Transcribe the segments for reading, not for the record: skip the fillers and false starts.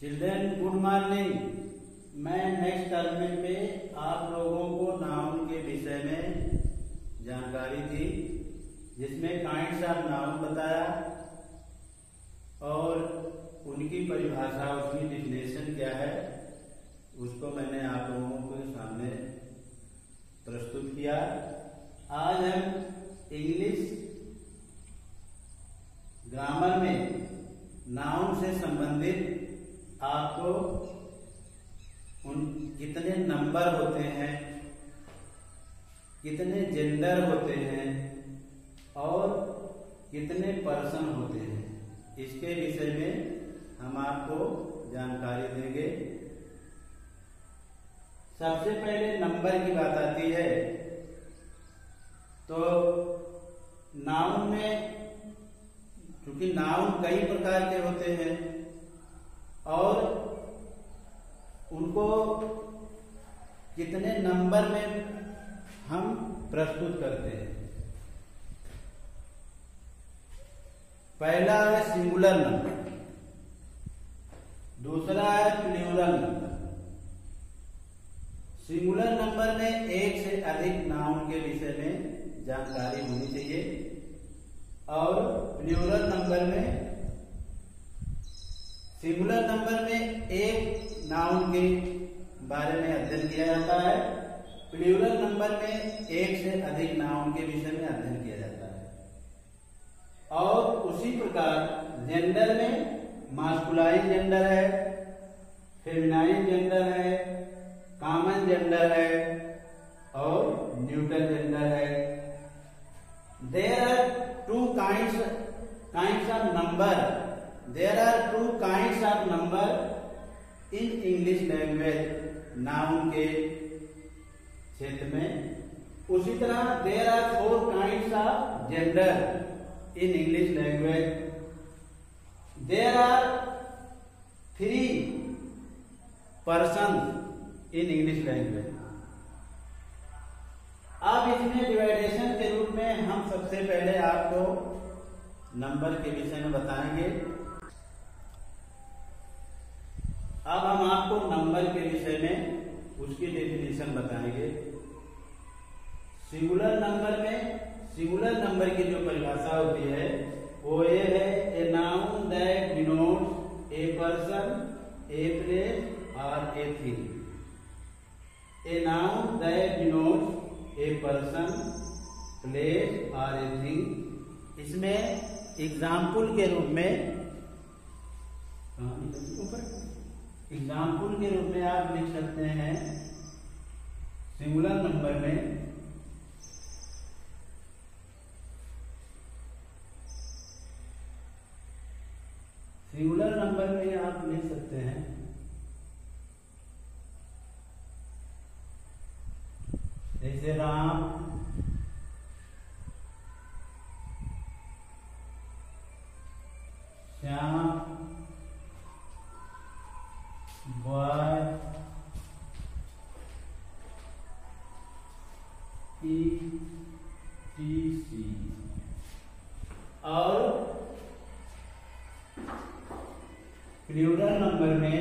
Children good morning. मैं next term पे आप लोगों को नाउन के विषय में जानकारी दी, जिसमें काइंड्स ऑफ नाउन बताया और उनकी परिभाषा, उसकी डिफिनेशन क्या है, उसको मैंने आप लोगों के सामने प्रस्तुत किया। आज हम इंग्लिश ग्रामर में नाउन से संबंधित आपको उन कितने नंबर होते हैं, कितने जेंडर होते हैं और कितने पर्सन होते हैं, इसके विषय में हम आपको जानकारी देंगे। सबसे पहले नंबर की बात आती है तो नाउन में, क्योंकि नाउन कई प्रकार के होते हैं और उनको कितने नंबर में हम प्रस्तुत करते हैं। पहला है सिंगुलर नंबर, दूसरा है प्लूरल नंबर। सिंगुलर नंबर में एक से अधिक नाउन के विषय में जानकारी होनी चाहिए और प्लूरल नंबर में, सिंगुलर नंबर में एक नाउन के बारे में अध्ययन किया जाता है, प्लूरल नंबर में एक से अधिक नाउन के विषय में अध्ययन किया जाता है। और उसी प्रकार जेंडर में मास्कुलाइन जेंडर है, फेमिनाइन जेंडर है, कॉमन जेंडर है और न्यूट्रल जेंडर है। There are two kinds of number, there are two kinds of number in English language, noun के क्षेत्र में। उसी तरह there are 4 kinds of gender in English language. There are 3 person in English language. अब इसमें डिवाइडेशन के रूप में हम सबसे पहले आपको नंबर के विषय में बताएंगे। अब हम आपको नंबर के विषय में उसकी डेफिनेशन बताएंगे। सिंगुलर नंबर में, सिंगुलर नंबर की जो परिभाषा होती है वो ये है, a noun that denotes a person, a place और a thing. A noun that denotes a person, place और ए थिंग। इसमें एग्जाम्पल के रूप में, एग्जाम्पल के रूप में आप लिख सकते हैं सिंगुलर नंबर में आप लिख सकते हैं जैसे राम, श्याम, बॉय, ETC। और प्लूरल नंबर में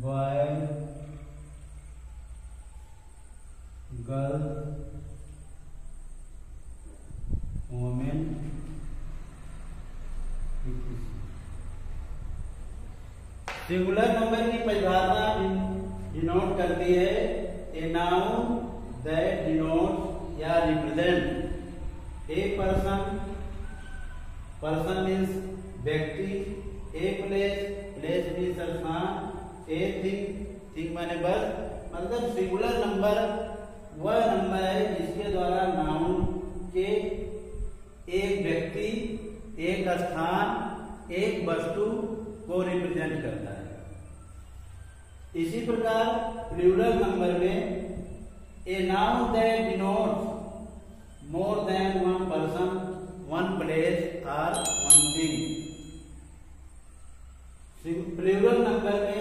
boy, girl, women, singular number की परिभाषा डिनोट करती है ए नाउन दैट डिनोट्स या represent a person, person means व्यक्ति, ए प्लेस, प्लेस मीन्स स्थान, ए थिंग, थिंग माने बस। मतलब सिंगुलर नंबर वह नंबर है जिसके द्वारा नाउन के एक व्यक्ति, एक स्थान, एक वस्तु को रिप्रेजेंट करता है। इसी प्रकार प्लूरल नंबर में ए noun that denotes more than one person, one place और वन थिंग। प्लूरल नंबर में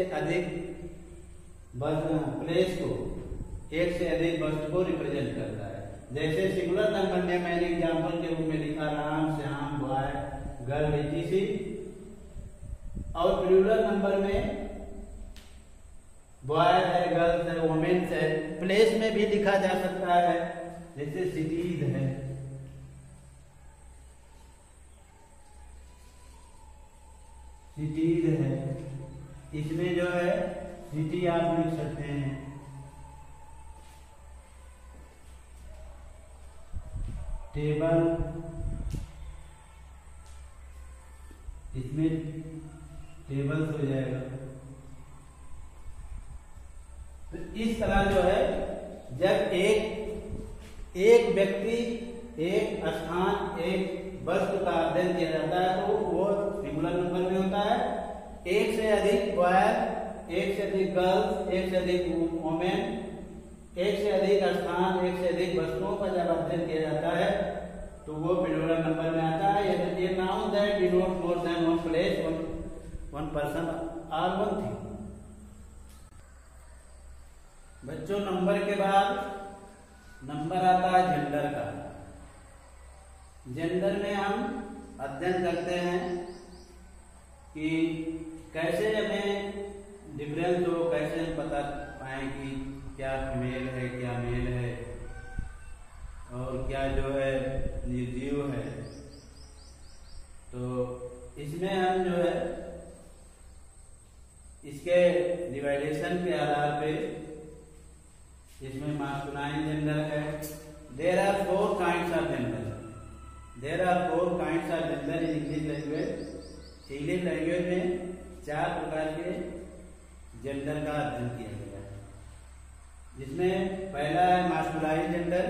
से अधिक प्लेस को, एक से अधिक वस्तु को रिप्रेजेंट करता है। जैसे सिंगुलर नंबर में मैंने एग्जाम्पल के रूप में लिखा Ram, Shyam, boy, girl, etc। और प्लूरल नंबर में बॉय है, गर्ल्स है, वुमेन्स है। प्लेस में भी लिखा जा सकता है, जैसे सिटीज है, सिटीज है। इसमें जो है सिटी आप लिख सकते हैं। टेबल, इसमें टेबल्स हो जाएगा। तो इस तरह जो है जब एक व्यक्ति, एक स्थान, एक वस्तु का अध्ययन किया जाता है तो वो सिंगुलर नंबर में होता है। एक से अधिक बॉय, एक से अधिक गर्ल्स, एक से अधिक वुमेन, एक से अधिक स्थान, एक से अधिक वस्तुओं का जब अध्ययन किया जाता है तो वो प्लूरल नंबर में आता है। ये noun that denote more than one place, one person और वन थिंग। बच्चों, नंबर के बाद नंबर आता है जेंडर का। जेंडर में हम अध्ययन करते हैं कि कैसे हमें डिफरेंस हो, कैसे हम पता पाएं कि क्या फीमेल है, क्या मेल है और क्या जो है निर्जीव है। तो इसमें हम जो है इसके डिवाइडेशन के आधार पे इसमें मास्कुलाइन जेंडर है। There are 4 kinds of gender. There are 4 kinds of gender in English language. English language में 4 प्रकार के जेंडर का अध्ययन किया गया है, जिसमें पहला है मास्कुलाइन जेंडर।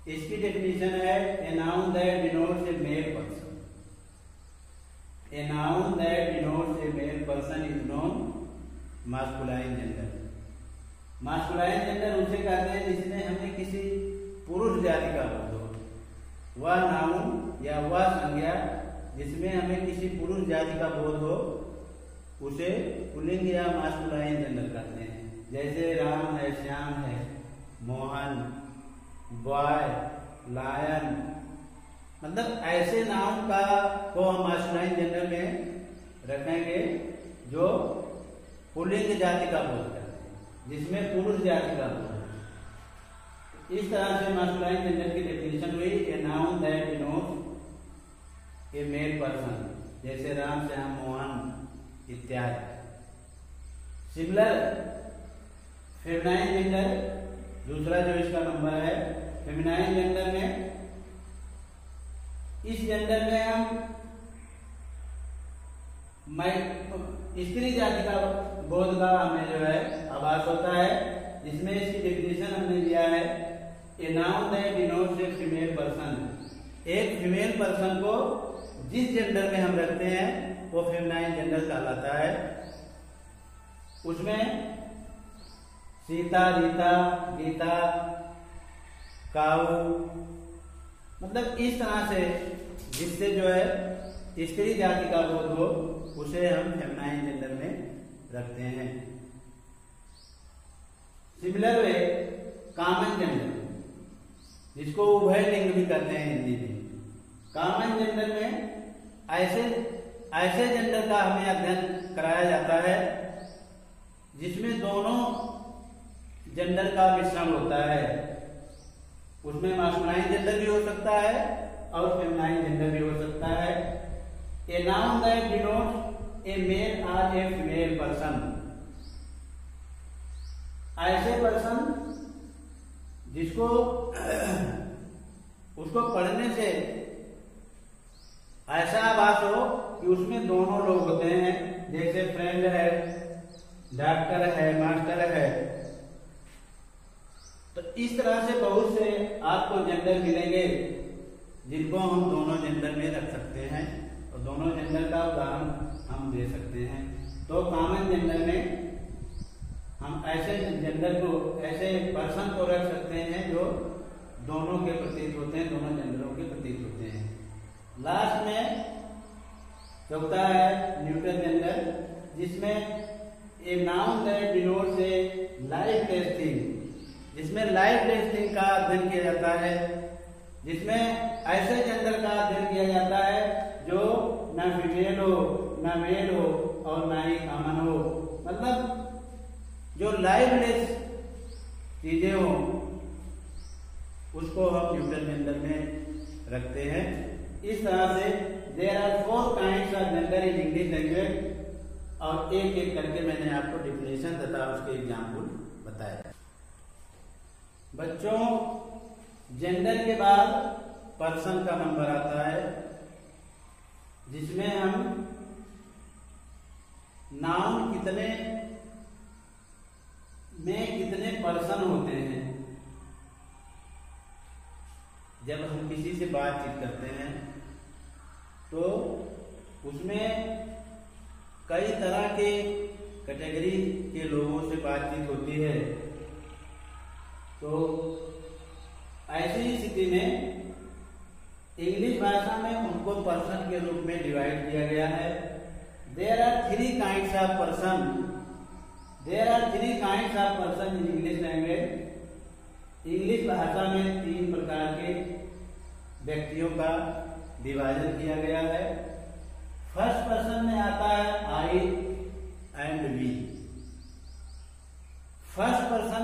इसकी डेफिनेशन है a noun that denotes a male person. A noun that denotes a male person is known masculine gender. Masculine gender उसे कहते हैं जिसमें हमें किसी पुरुष जाति का बोध हो। वह नाउन या वह संज्ञा जिसमें हमें किसी पुरुष जाति का बोध हो उसे पुल्लिंग या मास्कुलाइन जेंडर कहते हैं। जैसे राम है, श्याम है, मोहन, बॉय, लायन, मतलब ऐसे नाउन का को हम मास्कुलाइन जेंडर में रखेंगे जो पुल्लिंग जाति का बोध करते हैं, जिसमें पुरुष जाति का बोध है। इस तरह से मास्कुलाइन जेंडर की डेफिनेशन हुई। ए noun that denotes a male person, जैसे राम, श्याम, मोहन इत्यादि। सिमिलर फेमिनाइन जेंडर, दूसरा जो इसका नंबर है फेमिनाइन जेंडर में, इस जेंडर में हम स्त्री जाति का बोध का हमें जो है आभास होता है, जिसमें इसकी डेफिनेशन हमने दिया है a noun that denotes A female person. एक फीमेल पर्सन को जिस जेंडर में हम रखते हैं वो फेमिनाइन जेंडर कहलाता है। उसमें सीता, रीता, गीता, काऊ, मतलब इस तरह से जिससे जो है स्त्री जाति का बोध हो उसे हम फेमिनाइन जेंडर में रखते हैं। सिमिलर वे कॉमन जेंडर, जिसको उभय लिंग भी कहते हैं हिंदी में। कॉमन जेंडर में ऐसे जेंडर का हमें अध्ययन कराया जाता है जिसमें दोनों जेंडर का मिश्रण होता है। उसमें मास्कुलाइन जेंडर भी हो सकता है और फेमिनाइन जेंडर भी हो सकता है। A noun that denotes a male और ए फीमेल पर्सन, ऐसे पर्सन जिसको उसको पढ़ने से ऐसा आभास हो कि उसमें दोनों लोग होते हैं, जैसे फ्रेंड है, डॉक्टर है, मास्टर है। तो इस तरह से बहुत से आपको जेंडर मिलेंगे जिनको हम दोनों जेंडर में रख सकते हैं और दोनों जेंडर का उदाहरण हम दे सकते हैं। तो कॉमन जेंडर में हम ऐसे जेंडर को, ऐसे पर्सन को रख सकते हैं जो दोनों के प्रतीत होते हैं, दोनों जेंडरों के प्रतीत होते हैं। लास्ट में चौथा है न्यूट्रल जेंडर, जिसमें ए noun that denotes A lifeless thing, जिसमें लाइफलेस थिंग का अध्ययन किया जाता है, जिसमें ऐसे जेंडर का अध्ययन किया जाता है जो न फीमेल हो, न मेल हो और न ही कॉमन हो, मतलब जो लाइफलेस चीजें हो उसको हम न्यूटन जेंडर में रखते हैं। इस तरह से there are 4 kinds of gender in English language, और एक एक करके मैंने आपको डिफिनेशन तथा उसके एग्जाम्पल बताया। बच्चों, जेंडर के बाद पर्सन का नंबर आता है, जिसमें हम नाउन कितने पर्सन होते हैं। जब हम किसी से बातचीत करते हैं तो उसमें कई तरह के कैटेगरी के लोगों से बातचीत होती है। तो ऐसी स्थिति में इंग्लिश भाषा में उनको पर्सन के रूप में डिवाइड किया गया है। There are 3 kinds of person, there are 3 kinds of person in English language. English भाषा में 3 प्रकार के व्यक्तियों का विभाजन किया गया है। फर्स्ट पर्सन में आता है आई एंड वी। फर्स्ट पर्सन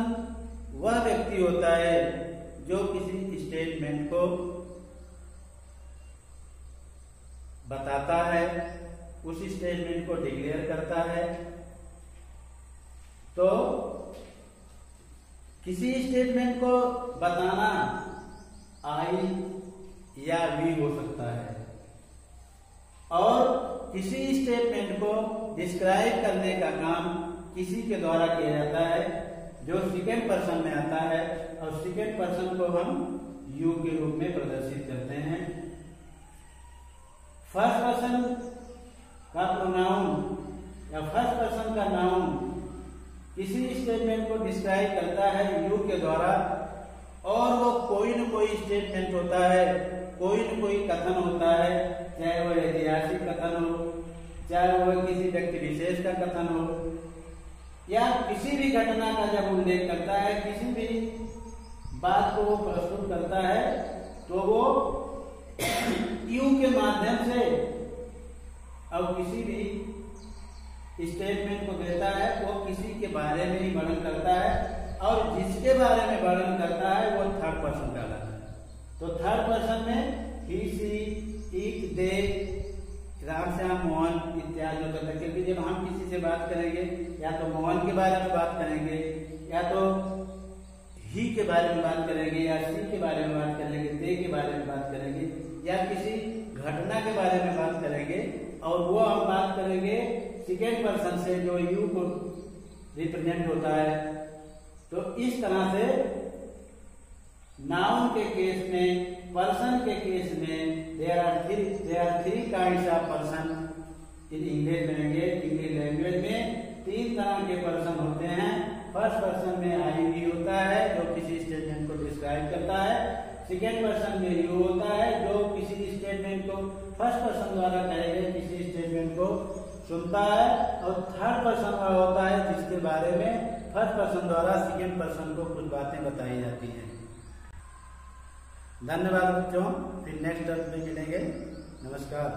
वह व्यक्ति होता है जो किसी स्टेटमेंट को बताता है, उस स्टेटमेंट को डिक्लेयर करता है। तो किसी स्टेटमेंट को बताना आई या वी हो सकता है, और किसी स्टेटमेंट को डिस्क्राइब करने का काम किसी के द्वारा किया जाता है जो सेकेंड पर्सन में आता है, और सेकेंड पर्सन को हम यू के रूप में प्रदर्शित करते हैं। फर्स्ट पर्सन का प्रोनाउन या फर्स्ट पर्सन का नाउन किसी स्टेटमेंट को डिस्क्राइब करता है यू के द्वारा, और वो कोई न कोई स्टेटमेंट होता है, कोई न कोई कथन होता है, चाहे वह ऐतिहासिक कथन हो, चाहे वह किसी व्यक्ति विशेष का कथन हो, या किसी भी घटना का जब उल्लेख करता है, किसी भी बात को वो प्रस्तुत करता है, तो वो यू के माध्यम से और किसी भी स्टेटमेंट को देता है, वो किसी के बारे में ही वर्णन करता है, और जिसके बारे में वर्णन करता है वो थर्ड पर्सन कहलाता है। तो थर्ड पर्सन में ही, सी, इट, दे, राम, श्याम, मोहन इत्यादि होता है। क्योंकि जब हम किसी से बात करेंगे या तो मोहन के बारे में बात करेंगे, या तो ही के बारे में बात करेंगे, या सी के बारे में बात करेंगे, दे के बारे में बात करेंगे, या किसी घटना के बारे में बात करेंगे, और वो हम बात करेंगे सेकेंड पर्सन से जो यू को रिप्रेजेंट होता है। तो इस तरह से नाउन के केस में, पर्सन के केस में there are 3 kinds of person in English language. English language में 3 तरह के पर्सन होते हैं। फर्स्ट पर्सन में आई वी होता है जो किसी स्टेटमेंट को डिस्क्राइब करता है। सेकेंड पर्सन में यू होता है जो किसी स्टेटमेंट को फर्स्ट पर्सन द्वारा कहे गए किसी स्टेटमेंट को सुनता है, और थर्ड पर्सन होता है जिसके बारे में फर्स्ट पर्सन द्वारा सेकेंड पर्सन को कुछ बातें बताई जाती हैं। धन्यवाद बच्चों, फिर नेक्स्ट टर्म में मिलेंगे। नमस्कार।